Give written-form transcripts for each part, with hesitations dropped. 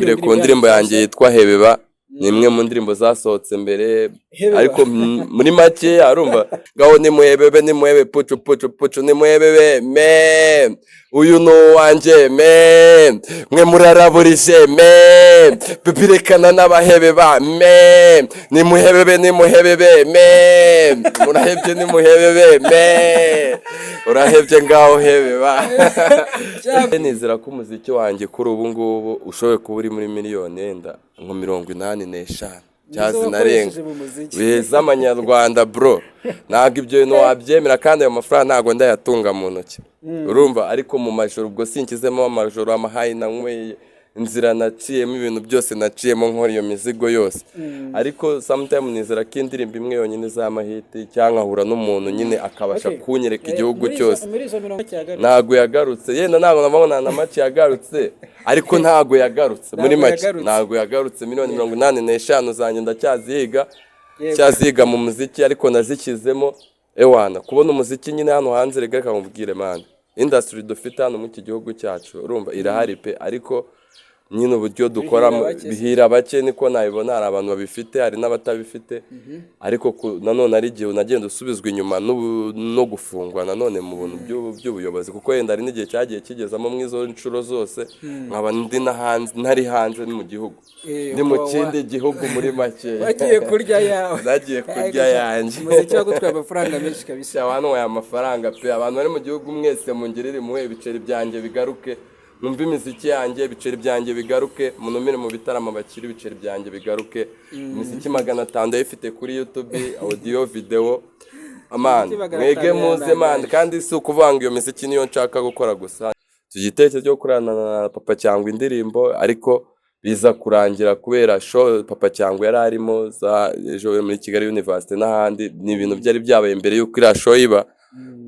bire ku ndirimbo yanjye yitwa Hebeba ni imwe mu ndirimbo zasohotse mbere ariko muri make arumva ngaho ni muhebebe pucu pucu pucu ni muhebebe me uyu no wanje me mwe muraraburije me bibirekana n'abahebeba me ni muhebebe me murahebye ni muhebebe me urahebye ngaho hebeba nizera ko umuziki wanjye kuri ubu ngubu ushoboye kuba uri muri miliyoni yenda nko 85 cyazi narenga beza amanyarwanda bro ntago ibyo bintu wabyemera kandi ayo mafaranga ntago ndayatunga mu ntoki urumva ariko mu majoro ubwo sinkizemo amajoro amahayi nanyweye inzira naciyemo ibintu byose naciyemo nkora iyo mizigo yose ariko sometimes nizera ko indirimbo imwe yonyine z'amahiti cyangwa ahura n'umuntu nyine akabasha kunyereka igihugu cyose ntago yagarutse yenda ntago nabona na make yagarutse ariko ntago yagarutse muri make ntago yagarutse 85 zanjye ndacyaziga mu muziki ariko nazikizemo ewana kubona umuziki nyine hano hanze reka nkubwire man industry dufite hano mu iki gihugu cyacu urumva irahari pe ariko nyine uburyo dukora bihira bake niko nabibona hari abantu babifite hari n'abatabifite ariko nanone ari gihe unagenda usubizwa inyuma no gufungwa nanone mu buntu by'ubuyobozi kuko yenda ari n'igihe cyagiye kigezamo mwizo incuro zose nkaba ntari hanze mu gihugu ndi mu kindi gihugu muri make bagiye kurya yawe nagiye kurya yanjye umuziki wagutwaye amafaranga menshi kabisa abantu waya amafaranga pe abantu bari mu gihugu mwese mungirire muhe ibiceri byanjye bigaruke numva imiziki yanjye ibiceri byanjye bigaruke munumire mu bitaramo bakiri ibiceri byanjye bigaruke imiziki 500 yifite kuri YouTube audio video amana mwege muze man kandi si ukuvanga iyo miziki niyo nshaka gukora gusa tugitekerezo cyo kurana na papa cyangwa indirimbo ariko biza kurangira kubera show papa cyangwa yari arimo za ejo muri Kigali University n'ahandi ni ibintu byari byabaye imbere y'uko ira show iba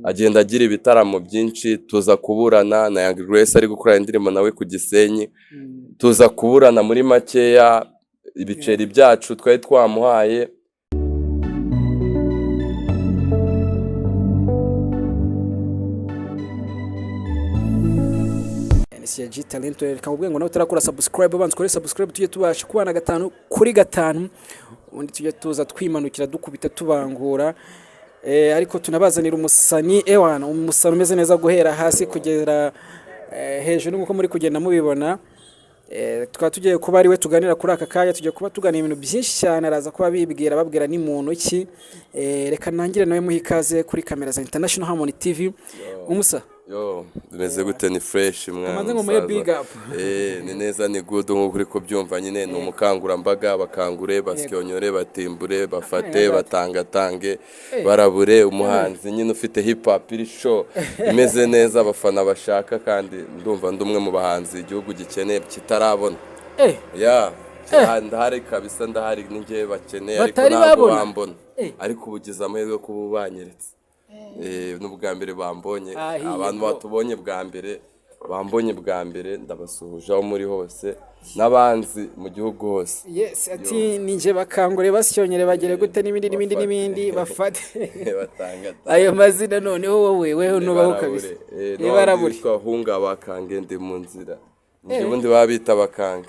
agenda agira ibitaramo byinshi tuza kuburana na Young Grace ari gukora indirimbo nawe ku Gisenyi tuza kuburana muri makeya ibiceri byacu twari twamuhaye NCG Talent reka ubwe ngo nawe utarakora subscribe banze kuri subscribe tujye tubasha kubana 5 kuri 5 undi tujye tuza twimanukira dukubita tubangura ariko tunabazanira umusani ewana umusani umeze neza guhera hasi kugera hejuru nkuko muri kugenda mubibona tukaba tugiye kuba ari we tuganira kuri aka kanya tugiye kuba tuganira ibintu byinshi cyane araza kuba bibwira babwira ni muntu ki reka nangire nawe muhikaze kuri kamera za International Harmony TV umusa yo bimeze gute ni fresh mwana amaze ngo muye big up ni neza ni good nkuko uri ko byumva nyine ni umukangurambaga bakangure basyonyore batimbure bafate batangatange barabure umuhanzi nyine ufite hip hop iri show imeze neza abafana bashaka kandi ndumva ndumwe mu bahanzi igihugu gikeneye kitarabona ndahari kabisa ndahari ninge bakeneye ariko ntabwo bambona ariko ubugize amahirwe kuba banyeretse n'ubwa mbere bambonye abantu batubonye bwa mbere ndabasuhuje aho muri hose n'abanzi mu gihugu hose yes ati ninje bakangure basyonyere bagere gute n'ibindi bafate ayo mazina noneho wowe nubaho kabisa baraburi twahunga bakange ndi mu nzira nje bundi babita bakange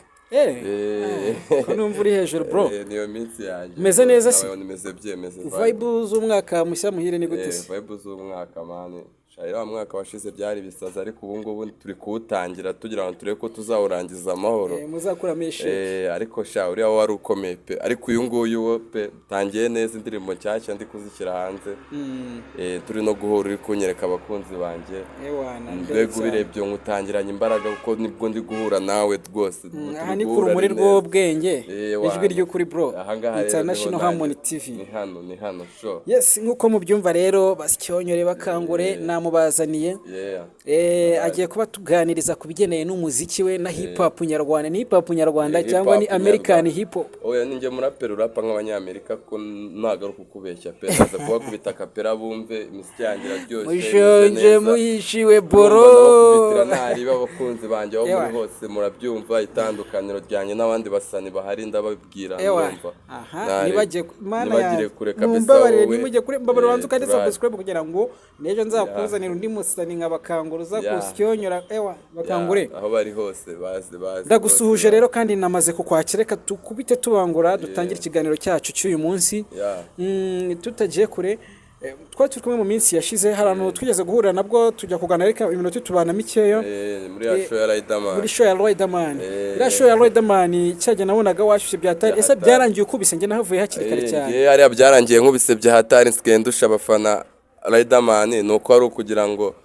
ko numva uri hejuru bro niyo minsi yanjye meze neza si nimeze byemeze vibe z'umwaka mushya muhire ni gute vibe z'umwaka mane shayira mwaka washize byari bisaza ariko ubu ngubu turi kuwutangira tugira ngo tureko tuzawurangiza amahoro muzakura meshe ariko sha uri aho wari ukomeye pe ariko uyu nguyu wo pe tangiye neza indirimbo cyashya ndi kuzishyira hanze turi no guhura uri kunyereka abakunzi banje mbega ubirebye ngutangiranye imbaraga kuko nibwo ndi guhura nawe rwose ni ku rumuri rw'ubwenge ijwi ry'ukuri bro International Harmony TV ni hano show yes nkuko mubyumva rero basyonyore bakangure mubazaniye agiye kuba tuganiriza kubigeneye n'umuziki we na hip hop nyarwanda ni hip hop nyarwanda cyangwa ni American hip hop oya ninjye murapero rapa nk'abanyamerika ko nagaruka kubeshya pe aza kuba kubita kapera bumve imiziki yanjye ryoshye mushonje muyishiwe boro kubitira ntari babakunzi banje aho muri hose murabyumva itandukaniro ryanye n'abandi basani bahari ndababwira ndumva nibagire kureka besa wowe nimujye kure mbabara banzu kandi subscribe kugira ngo nejo nzakuze tubazanira undi musani nka bakangura uza kusyonyora ewa bakangure aho bari hose bazi ndagusuhuje rero kandi namaze kukwakira reka tukubite tubangura dutangira ikiganiro cyacu cy'uyu munsi tutagiye kure twari turi kumwe mu minsi yashize hari ahantu twigeze guhurira nabwo tujya kuganira reka iminota tubana mikeyo muri ya show ya Riderman muri show ya Riderman iriya show ya Riderman cyajya nabonaga washyushye byatari ese byarangiye ukubise njye nahavuye hakiri kare cyane hariya byarangiye nkubise byahatari nsigaye ndusha abafana Riderman nuko ari ukugira ngo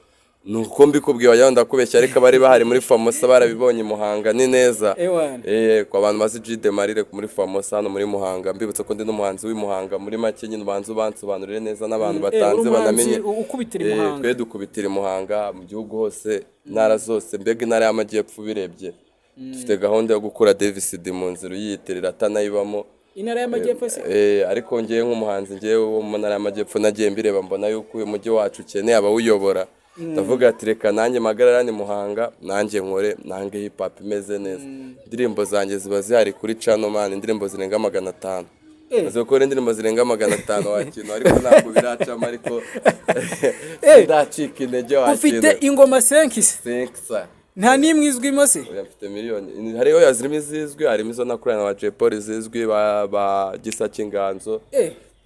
nuko mbikubwiye wajya ndakubeshya ariko bari bahari muri Famosa barabibonye Muhanga ni neza kwa abantu bazi Jide Marire muri Famosa hano muri Muhanga mbibutse ko ndi n'umuhanzi w'Imuhanga muri make nyine ubanze ubansobanurire neza n'abantu batanze banamenye twe dukubitira Muhanga mu gihugu hose ntara zose mbega intara y'amajyepfo birebye dufite gahunda yo gukura Davis D mu nzira yiyitirira atanayibamo intara y'amajyepfo se ariko ngiye nk'umuhanzi ngiye wo mu ntara y'amajyepfo nagiye mbireba mbona yuko uyu mujyi wacu ukeneye abawuyobora ndavuga ati reka nanjye magararane Muhanga nanjye nkore nange hip hop imeze neza indirimbo zanjye ziba zihari kuri channel man indirimbo zirenga 500 maze gukora indirimbo zirenga 500 wakintu ariko ntabwo biracamo ariko ndacika intege wakintu ufite ingoma 5 nta nimwe izwimo se mfite miliyoni hariho yazirimo izizwi harimo izo nakorana na Jay Polly zizwi ba Gisa Kinganzo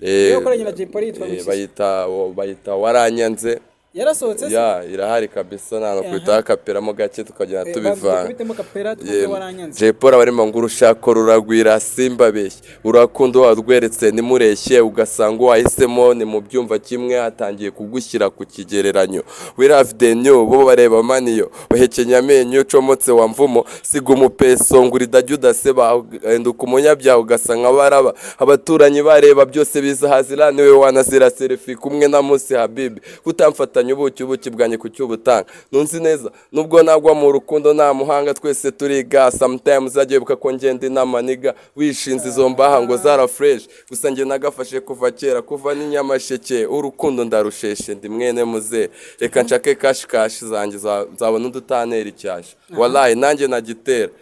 yakoranye na Jay Polly yitwa bayita waranyanze yarasohotse se irahari kabisa nano kwita kaperamo gake tukagenda tubivanga kubitemo kapera twumve waranyanze Jay Polly barimo ngo urushako ruragwira simba beshye urakunda wadweretse nimureshye ugasanga wahisemo ni mu byumva kimwe hatangiye kugushyira ku kigereranyo we love the new bo bareba maniyo bahekenya amenyo comotse wa mvumo siga umupeso nguri dajudaseba enduka umunyabyaha ugasanga baraba abaturanyi bareba byose biza hazira niwe wanazira selfie kumwe na Musi Habibi kutamfata ubuki bwanye ku cy'ubutanga nunzi neza nubwo nagwa mu rukundo nta muhanga twese turiga sometimes zagiyebuka ko ngende n'amaniga wishinze izo mbaha ngo zara fresh gusa nge nagafashe kuva kera kuva n'inyamasheke urukundo ndarusheshe ndi mwene muze reka nshake kashi zanjye nzabona udutaneri cyasha wallahi nanjye nagitera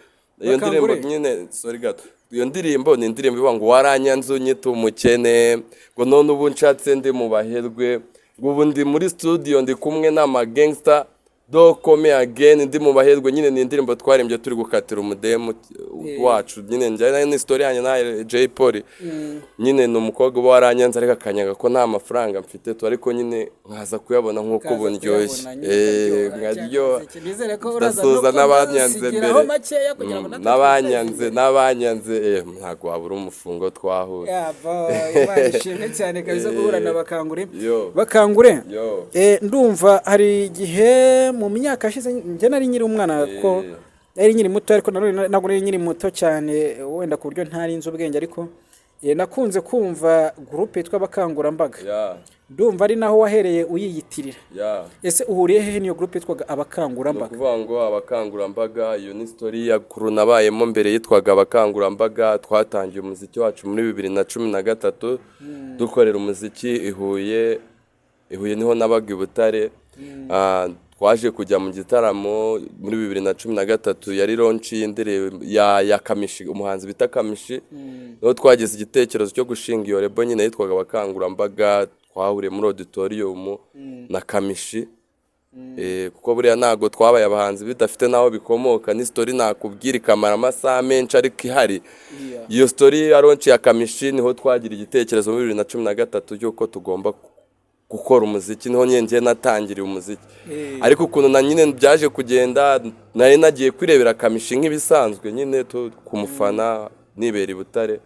iyo ndirimbo nyine sorry gato iyo ndirimbo ni indirimbo ivuga ngo waranyanze unyita umukene ngo none ubu nshatse ndi mu baherwe ubu ndi muri studio ndi kumwe n'ama gangster do come again ndi mu baherwe nyine ni indirimbo twarembye turi gukatira umudemu wacu nyine njye ni story yanjye na Jay Polly nyine no mukobwa waranyanze ariko akanyaga ko nta mafaranga mfite to ariko nyine nkaza kuyabona nkuko buryoshye nkaryo ndasuza n'abanyanze mbere n'abanyanze ntago wabura umufungo twahura yashimye cyane kabisa guhura na bakangure ndumva hari igihe mu myaka yashize njye nari nyiri umwana ko nari nyiri muto ariko ntabwo nari nyiri muto cyane wenda ku buryo ntari nzi ubwenge ariko nakunze kumva groupe yitwa abakangurambaga ndumva ari naho wahereye uyiyitirira ese uhuriye hehe niyo groupe yitwaga abakangurambaga kuvuga ngo abakangurambaga iyo ni story ya kuru nabayemo mbere yitwaga abakangurambaga twatangiye umuziki wacu muri 2013 dukorera umuziki ihuye niho nabaga i Butare twaje kujya mu gitaramo muri 2013 yari launch y'indirimbo ya Kamishi umuhanzi bita Kamishi no twagize igitekerezo cyo gushinga iyo rebo nyine yitwaga abakangurambaga twahuriye muri auditorium na Kamishi kuko buriya nago twabaye abahanzi bidafite naho bikomoka ni story nakubwira ikamara amasaha menshi ariko ihari iyo story ya launch ya Kamishi niho twagira igitekerezo muri 2013 cy'uko tugomba gukora umuziki niho nyenje natangiriye umuziki ariko ukuntu na nyine byaje kugenda nari nagiye kwirebera Kamishi nk'ibisanzwe nyine ku mufana nibera i Butare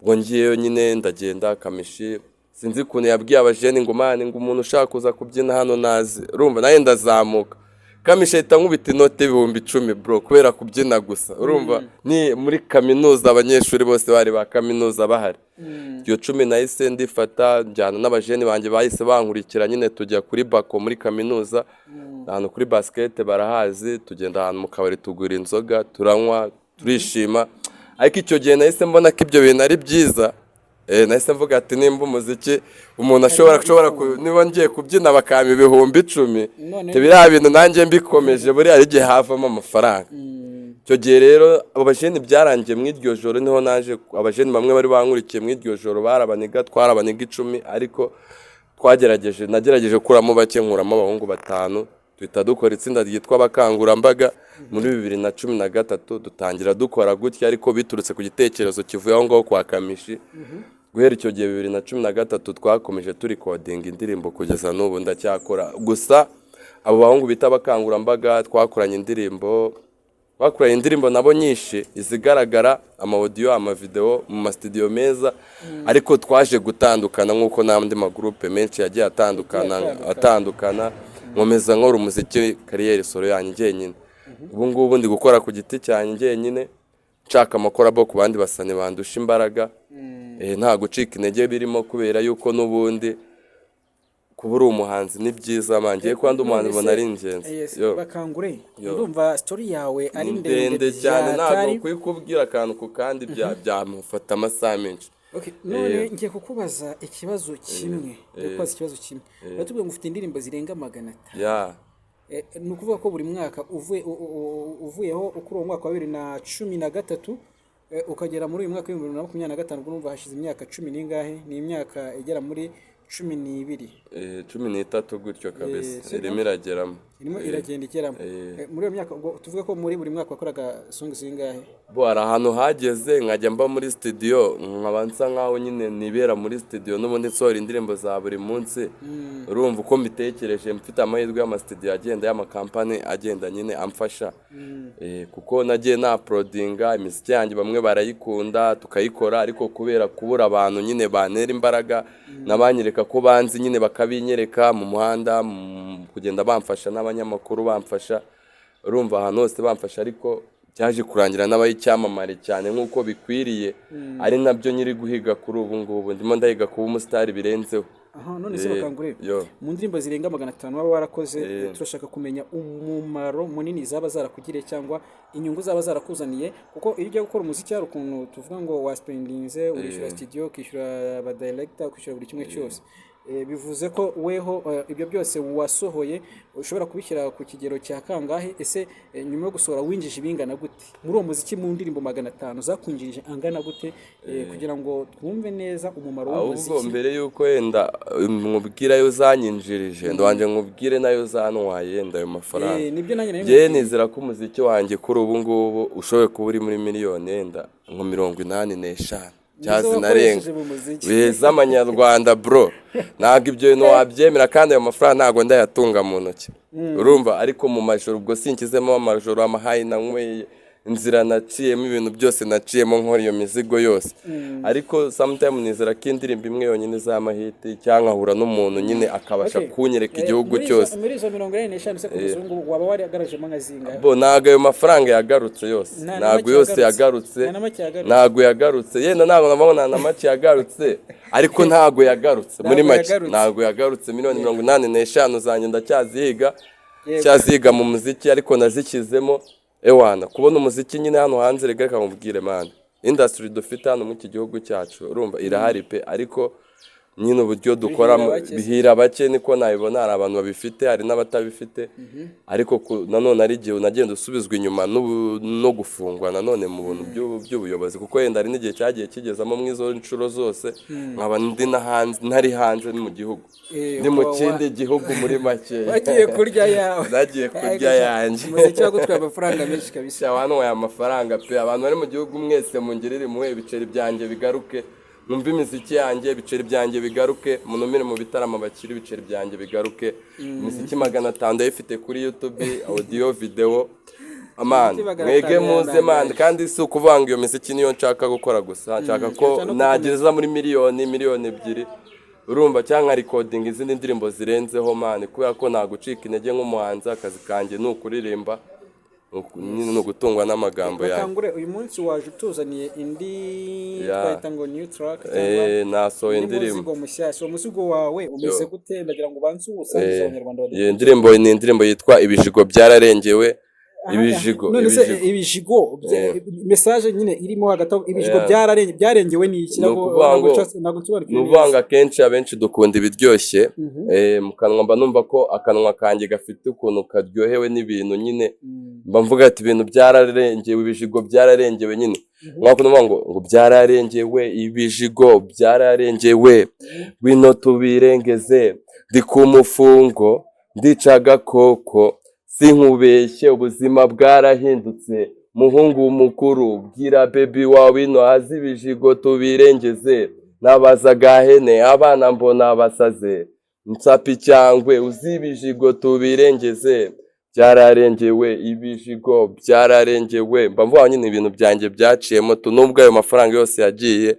ngo ngiyeyo nyine ndagenda Kamishi sinzi ukuntu yabwiye abajene ngo mani ngo umuntu ushaka kuza kubyina hano nazi urumva naye ndazamuka Kamishi ahita nkubita inote 10,000 bro kubera kubyina gusa urumva ni muri kaminuza abanyeshuri bose bari ba kaminuza bahari iyo 10 nahise ndifata njyana n'abajene banje bahise bankurikira nyine tujya kuri bako muri kaminuza ahantu kuri basket barahazi tugenda ahantu mu kabari tugura inzoga turanywa turishima ariko icyo gihe nahise mbona ko ibyo bintu ari byiza nahise mvuga ati nimba umuziki umuntu ashobora niba ngiye kubyina bakama 10,000 biriya bintu nanjye mbikomeje buri ari gihe havamo amafaranga icyo gihe rero abajene byarangiye mu iryo joro niho naje abajene bamwe bari bankurikiye mu iryo joro barabaniga twarabaniga 10 ariko nagerageje kuramo bake nkuramo abahungu 5 tuhita dukora itsinda ryitwa abakangurambaga muri 2013 dutangira dukora gutya ariko biturutse ku gitekerezo kivuye aho ngaho kwa Kamishi guhera icyo gihe 2013 twakomeje turi recording indirimbo kugeza n'ubu ndacyakora gusa abo bahungu bita abakangurambaga twakoranye indirimbo nabo nyinshi izigaragara ama-audio ama-video mu ma-studio meza ariko twaje gutandukana nk'uko n'andi ma-groupe menshi yagiye atandukana nkomeza nkora umuziki kariyeri solo yanjye nyine ubu ngubu ndi gukora ku giti cyanjye nyine nshaka amakorabo ku bandi basane bandusha imbaraga nta gucika intege birimo kubera yuko n'ubundi kuba uri umuhanzi ni byiza mangiye ko ndi umuhanzi mbona ari ingenzi bakangure ndumva story yawe ari ndende cyane ntabwo kwikubwira akantu ku kandi byamufata amasaha menshi. None ngiye kukubaza ikibazo kimwe batubwiye ngo ufite indirimbo zirenga 500. Ni ukuvuga ko buri mwaka uvuyeho ukuri uwo mwaka wa 2013 ukagera muri uyu mwaka wa 2025 urumva hashize imyaka 10 n'ingahe ni imyaka igera muri 12 13 gutyo kabisa irimo irageramo iragenda igeramo muri iyo myaka tuvuga ko muri buri mwaka wakoraga song zingahe bo ari ahantu hageze nkajya mba muri studio nkabanza nkaho nyine nibera muri studio n'ubundi nsohora indirimbo za buri munsi urumva uko mbitekereje mfite amahirwe y'ama studio agenda y'amakampani agenda nyine amfasha kuko nagiye na uploadinga imiziki yanjye bamwe barayikunda tukayikora ariko kubera kubura abantu nyine banera imbaraga nabanyereka ko banzi nyine bakabinyereka mu muhanda kugenda bamfasha n'abanyamakuru bamfasha urumva ahantu hose bamfasha ariko cyaje kurangira n'abayicyamamare cyane nk'uko bikwiriye ari nabyo nyiri guhiga kuri ubu ngubu ndimo ndahiga kuba umustar birenzeho. None se bakangure mu ndirimbo zirenga 500 baba warakoze turashaka kumenya umumaro munini zaba zarakugiriye cyangwa inyungu zaba zarakuzaniye kuko iryo gukora umuziki hari ukuntu tuvuga ngo waspendinze urishyura studio ukishyura aba director ukishyura buri kimwe cyose bivuze ko weho ibyo byose wasohoye ushobora kubishyira ku kigero cya kangahe ese nyuma yo gusohora winjije ibingana gute muri uwo muziki mu ndirimbo 500 zakunjirije angana gute kugira ngo twumve neza umumaro w'umuziki ahubwo mbere yuko yenda nkubwira yo zanyinjirije ndwanje nkubwire nayo zantwaye yenda ayo mafaranga nibyo nanjye nizera ko umuziki wanjye kuri ubu ngubu ushoboye kuba uri muri miliyoni yenda nko 85 cyazi narenga beza amanyarwanda bro ntabwo ibyo bintu wabyemera kandi ayo mafaranga ntabwo ndayatunga mu ntoki urumva ariko mu majoro ubwo sinkizemo amajoro amahayi nanyweye inzira naciyemo ibintu byose naciyemo nkora iyo mizigo yose ariko sometimes nizera ko indirimbo imwe yonyine z'amahiti cyangwa ahura n'umuntu nyine akabasha kunyereka igihugu cyose muri izo 45 se kuzungu waba wari agarajemo nkazinga bo ntago ayo mafaranga yagarutse yose ntago yose yagarutse ntago yagarutse yenda ntago nabona na make yagarutse ariko ntago yagarutse muri make ntago yagarutse miliyoni 85 zanjye ndacyaziga mu muziki ariko nazikizemo ewana kubona umuziki nyine hano hanze rega kamubwire man industry dufite hano mu iki gihugu cyacu urumva irahari pe ariko nyine uburyo dukora bihira bake niko nabibona hari abantu babifite hari n'abatabifite ariko nanone ari gihe unagenda usubizwa inyuma no gufungwa nanone mu buntu by'ubuyobozi kuko yenda ari n'igihe cyagiye kigezamo mu izo ncuro zose nkaba ndi ntari hanze mu gihugu ndi mu kindi gihugu muri make bagiye kurya yawe nagiye kurya yanjye umuziki wagutwaye amafaranga menshi kabisa abantu waya amafaranga pe abantu bari mu gihugu mwese mungirire muhe ibiceri byanjye bigaruke numva imiziki yanjye ibiceri byanjye bigaruke munumire mu bitaramo bakiri ibiceri byanjye bigaruke imiziki 500 ifite kuri YouTube audio video amani mwege muze man kandi si ukuvanga iyo miziki niyo nshaka gukora gusa nshaka ko nageza muri miliyoni 2 urumva cyangwa recording izindi ndirimbo zirenzeho man kubera ko nagucika intege nk'umuhanzi akazi kanjye n'ukuririmba no gutungwa n'amagambo yawe bakangure uyu munsi waje utuzaniye indi twahita ngo new track nasohoye indirimbo mushyashya umuzigo wawe umeze gute ndagira ngo banze ubusangiza abanyarwanda indirimbo ni indirimbo yitwa ibijigo byararengewe ibijigo message nyine irimo hagati ibijigo byarengewe n'iki nubanga kenshi abenshi dukunda ibiryoshye mu kanwa mba numva ko akanwa kanjye gafite ukuntu karyohewe n'ibintu nyine mba mvuga ati ibintu byararengewe ibijigo byararengewe nyine mwakuvuga ngo byararengewe ibijigo byararengewe wino tubirengeze ndi ku mufungo ndica agakoko sinkubeshye ubuzima bwarahindutse muhungu mukuru bwira baby wawe ino hazi ibijigo tubirengeze nabaza gahene abana mbona basaze nsapi cyangwe uzibijigo tubirengeze byararengewe ibijigo byararengewe mba mvuga nyine ibintu byanjye byaciyemo nubwo ayo mafaranga yose yagiye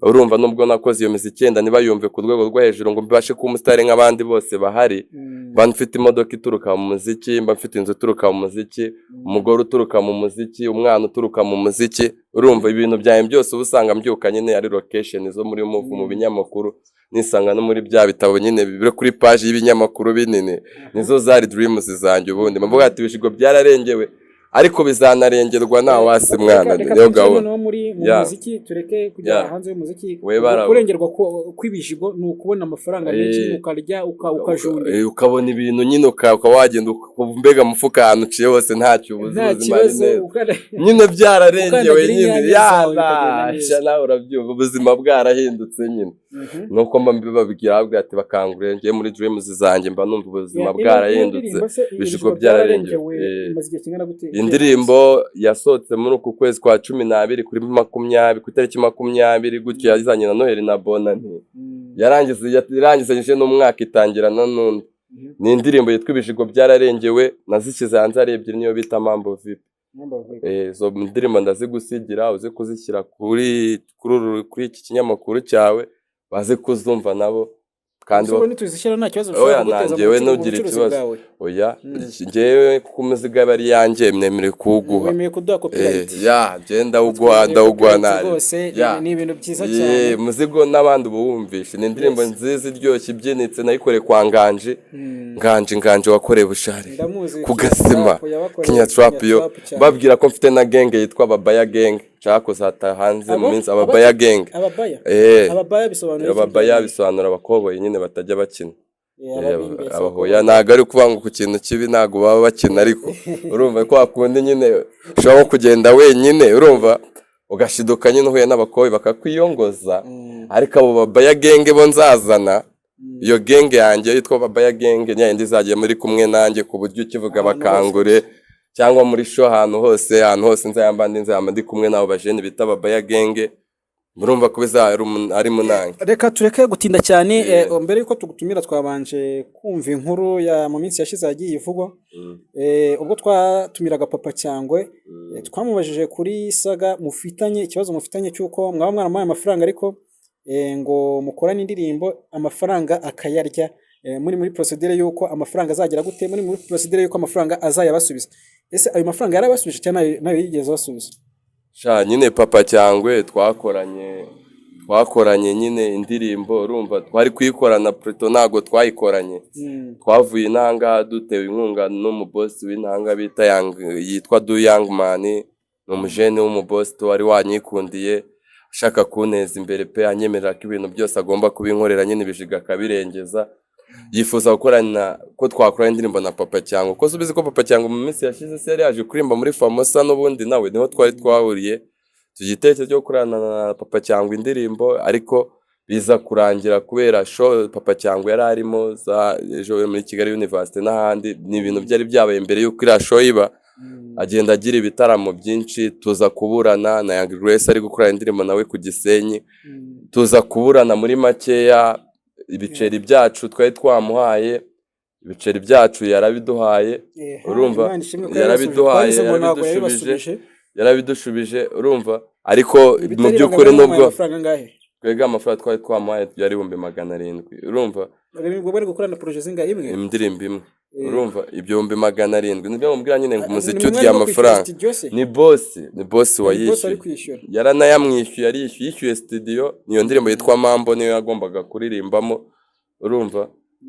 urumva nubwo nakoze iyo mizi 9 niba yumve ku rwego rwo hejuru ngo mbashe kuba umusitari nk'abandi bose bahari mba mfite imodoka ituruka mu muziki mba mfite inzu ituruka mu muziki umugore uturuka mu muziki umwana uturuka mu muziki urumva ibintu byanjye byose ubusanga mbyuka nyine ari location zo muri mu binyamakuru nisanga no muri bya bitabo nyine bibire kuri page y'ibinyamakuru binini nizo zari dreams zanjye ubundi mvuga ati ibishigo byararengewe ariko bizanarengerwa nta wasi mwana niyo gawo no muri muziki tureke kujya hanze y'umuziki kurengerwa kw'ibishigo ni ukubona amafaranga menshi ukarya ukajunda ukabona ibintu nyine ukawagenda mbega mufuka ahantu uciye hose ntacyo ubuzima nyine byararengewe nyine nawe urabyumva ubuzima bwarahindutse nyine nuko mba mbibabwira ati bakangurira ngiye muri dreams zanjye mba numva ubuzima bwarahindutse ibishigo byararengewe indirimbo yasohotse muri uku kwezi kwa 12 kuri 20 ku itariki 20 gutyo yazanye na Noheli na Bonani yarangizanyije n'umwaka itangira na none ni indirimbo yitwa ibishigo byararengewe nazishyize hanze ari ebyiri niyo bita Mambo VIP zo indirimbo ndazigusigira uze kuzishyira kuri iki kinyamakuru cyawe baze kuzumva nabo kandi nituzishyira nta kibazo ushobora guteza mu bucuruzi bwawe oya ngewe kuko umuziga bari yanjye mnemere kuguha wemeye kuduha copyright genda ugwa nabi ni ibintu byiza cyane muzigo n'abandi ubumvishe ni indirimbo nziza iryoshye ibyinitse nayikoreye kwa nganje wakoreye bushari kugasima Kenya Trap yo babwira ko mfite na genge yitwa Ababaya Gang cakuzata hanze mu minsi Ababaya Gang Ababaya bisobanura abakoboye nyine batajya bakina abahoya ntago ari kubanga ku kintu kibi ntago baba bakina ariko urumva ko akundi nyine ushobora kugenda wenyine urumva ugashiduka nyine uhuye n'abakoboye bakakwiyongoza ariko abo Babaya Gang bo nzazana iyo genge yanjye yitwa Babaya Gang nyine izagiye muri kumwe nanjye ku buryo ukivuga bakangure cyangwa muri show ahantu hose nzayamba ndi kumwe nabo bajene bita Babaya Gang murumva ko ari munange reka tureke gutinda cyane mbere yuko tugutumira twabanje kumva inkuru ya mu minsi yashize yagiye ivugwa ubwo twatumiraga Papa Cyangwe twamubajije kuri saga mufitanye ikibazo mufitanye cyuko mwaba mwaramaye amafaranga ariko ngo mukorane indirimbo amafaranga akayarya muri procedure yuko amafaranga azagera gute muri procedure yuko amafaranga azayabasubiza ese ayo mafaranga yarabasubije cyane nayo yigeze basubiza nyine Papa Cyangwe twakoranye nyine indirimbo urumva twari kuyikorana Pluto nago twayikoranye twavuye intanga dutewe inkunga no mu boss w'intanga bita yitwa Du Young Man ni umujene w'umuboss wari wanyikundiye ashaka kuneza imbere pe anyemerera ko ibintu byose agomba kubinkorera nyine bijiga kabirengeza yifuza gukorana ko twakora indirimbo na Papa Cyangwe ko subize ko Papa Cyangwe mu minsi yashize se yari yaje kurimba muri Famosa n'ubundi nawe niho twari twahuriye tugitekerezo cyo gukorana na Papa Cyangwe indirimbo ariko biza kurangira kubera show Papa Cyangwe yari arimo za ejo muri Kigali University n'ahandi ni ibintu byari byabaye imbere y'uko ira show iba agenda agira ibitaramo byinshi tuza kuburana na Young Grace ari gukora indirimbo nawe ku Gisenyi tuza kuburana muri makeya ibiceri byacu twari twamuhaye ibiceri byacu yarabiduhaye urumva yarabidushubije urumva ariko mu by'ukuri nubwo twega amafaranga twari twamuhaye yari 700 urumva bari gukorana projet zingahe imwe indirimbo imwe urumva ibyo 700 nibyo mubwira nyine ngo umuziki urya amafaranga ni boss wayishyuye yaranayamwishyuye yishyuye studio niyo ndirimbo yitwa Mambo niyo yagombaga kuririmbamo urumva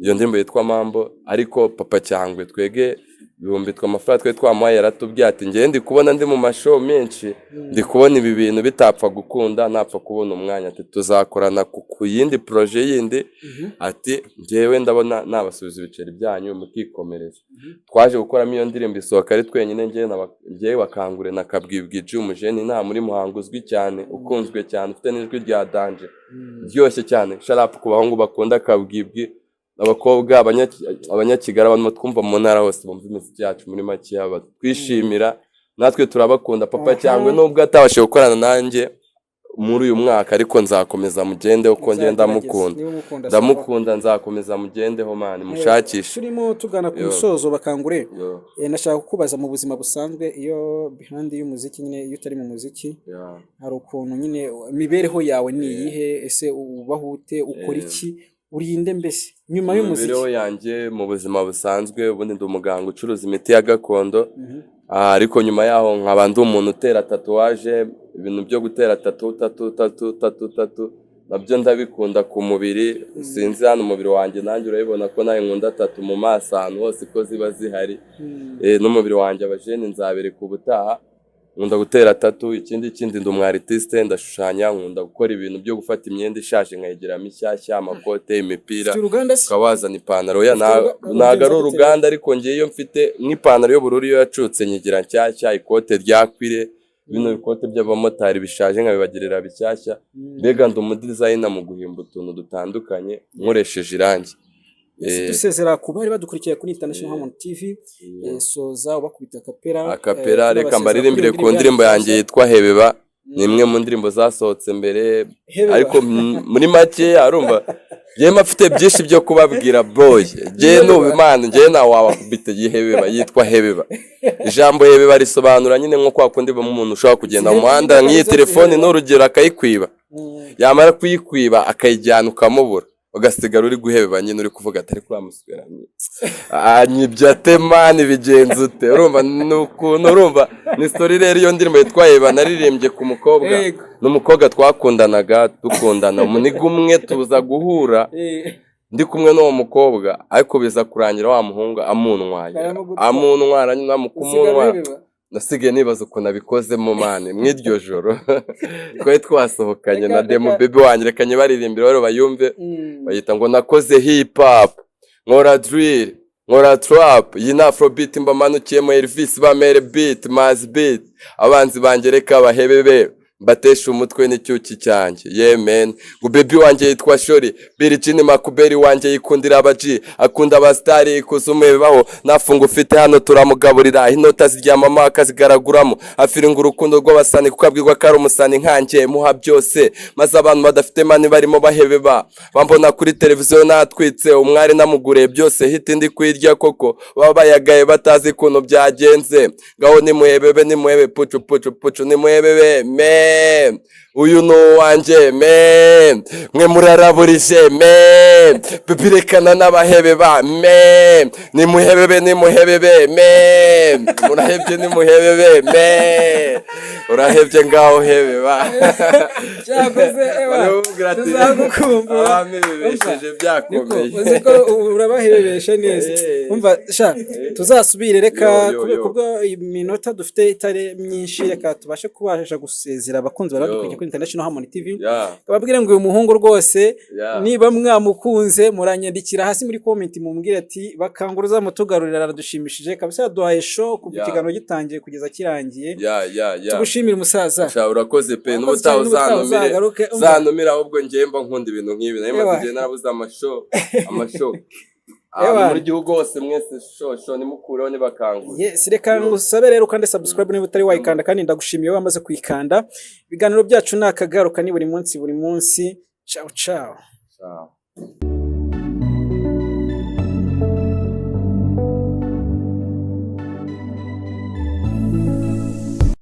iyo ndirimbo yitwa Mambo, ariko Papa Cyangwe twege ibihumbi tw'amafaranga twe twamuhaye yaratubwiye ati njye ndi kubona ndi mu mashow menshi, ndi kubona ibi bintu bitapfa gukunda, napfa kubona umwanya, ati tuzakorana ku yindi projet yindi, ati njyewe ndabona nabasubiza ibiceri byanyu mukikomereza. Twaje gukoramo iyo ndirimbo isohoka ari twenyine, njyewe Bakangure na Kabwibwiji umujeni nta muri Muhanga uzwi cyane, ukunzwe cyane, ufite n'ijwi rya Danger ryoshye cyane. Sharap ku bahungu bakunda Kabwibwi, abakobwa abanyakigali, abantu twumva mu ntara hose bumva imiziki yacu muri make twishimira, natwe turabakunda. Papa Cyangwe nubwo atabashije gukorana nanjye muri uyu mwaka, ariko nzakomeza mugende uko ngenda ndamukunda, nzakomeza mugendeho mani mushakishe. Turimo tugana ku musozo Bakangure, nashaka kukubaza mu buzima busanzwe, iyo behind y'umuziki nyine, iyo utari mu muziki hari ukuntu nyine imibereho yawe ni iyihe? Ese ubaho ute, ukora iki, urinde mbese nyuma y'umuziki? Imibereho yanjye mu buzima busanzwe, ubundi ndi umuganga ucuruza imiti ya gakondo, ariko nyuma yaho nkaba ndi umuntu utera tatuwaje, ibintu byo gutera tatu nabyo ndabikunda ku mubiri. Sinzi hano umubiri wanjye nanjye urabibona ko nawe nkunda tatu mu maso ahantu hose ko ziba zihari. N'umubiri wanjye abajeni nzabereka ubutaha. Nkunda gutera tatu, ikindi ndi umu artiste, ndashushanya, nkunda gukora ibintu byo gufata imyenda ishaje nkayigira mishyashya, amakote, imipira, ukabazana ipantaro ya ntago ari uruganda, ariko ngiye iyo mfite nk'ipantaro y'ubururu iyo yacutse nyigira nshyashya, ikote ryakwire, bino bikote by'abamotari bishaje nkabibagirira bishyashya. Mbega ndi umudesigner mu guhimba utuntu dutandukanye nkoresheje irangi. Dusezera ku bari badukurikiye kuri International Harmony TV, soza ubakubita akapera. Reka mbaririmbire ku ndirimbo yanjye yitwa Hebeba, ni imwe mu ndirimbo zasohotse mbere, ariko muri make arumva yema afite byinshi byo kubabwira boy. Je n'ubimana ngiye na wabakubita Hebeba, yitwa Hebeba. Ijambo Hebeba risobanura nyine nko kwa kundi umuntu ushaka kugenda mu muhanda nk'iyi telefone n'urugero akayikwiba, yamara kuyikwiba akayijyana ukamubura, ugasigara uri guhebeba nyine uri kuvuga atari kwamusweranye anyibya temani bigenze ute. Urumva nukuntu, urumva ni story rero. Iyo ndirimbo yitwa Hebeba naririmbye ku mukobwa, n'umukobwa twakundanaga, dukundana umuniga umwe, tuza guhura ndi kumwe n'uwo mukobwa, ariko biza kurangira wa muhungu amunwara nyine amukumunwa. Nasigaye nibaza ukuntu abikozemo mane mw'iryo joro. Twari twasohokanye na Demo Baby wanjye, reka nyibaririmbire rero bayumve. Bayita ngo nakoze hip hop, nkora drill, nkora trap, iyi na afrobeat mbamanukiyemo Elvis bamere beat, Maz beat. Abanzi banjye reka bahebebe, mbatesha umutwe n'icyuki cyanjye. Yeah man, ngo baby wanjye yitwa Shori, Birigini Makuberi wanjye yikundira abaji, akunda abastari ikuzumebaho, nafunga ufite hano turamugaburira, inota ziryama akazigaraguramo, afiringa urukundo rw'abasani kuko abwirwa ko ari umusani nkanjye muha byose, maze abantu badafite mani barimo bahebeba, bambona kuri televiziyo natwitse, umwari namugure byose hit ndi kwirya koko, baba bayagaye batazi kuntu byagenze. Ngaho nimuhebebe pucu nimuhebebe me, uyu no wanje me, mwe muraraburije me, bibirekana n'abahebeba me, nimuhebebe me, murahebye nimuhebebe me, urahebye ngaho hebeba. Cyakoze tuzagukumbura, bibesheje byakomeye, uziko urabahebesha neza. Umva sha tuzasubire, reka kubwo iminota dufite itare myinshi, reka tubashe kubasha gusezera abakunzi baradukurikiye kuri International Harmony TV. Bababwire ngo uyu muhungu rwose niba mwamukunze muranyandikira hasi muri comment mumbwire ati Bakangura uzamutugarurira, aradushimishije kabisa, yaduhaye show kuva ikiganiro gitangiye kugeza kirangiye. Tugushimire umusaza, urakoze pe, n'ubutaha uzanumira, ahubwo ngiye mba nkunda ibintu nk'ibi, nayo maze narabuze amashow muri gihugu hose. Mwese show nimukureho ni Bakangura. Yes, reka ngusabe rero kandi subscribe niba utari wayikanda, kandi ndagushimiye wamaze kuyikanda. Ibiganiro byacu nakagaruka ni buri munsi. Ciao.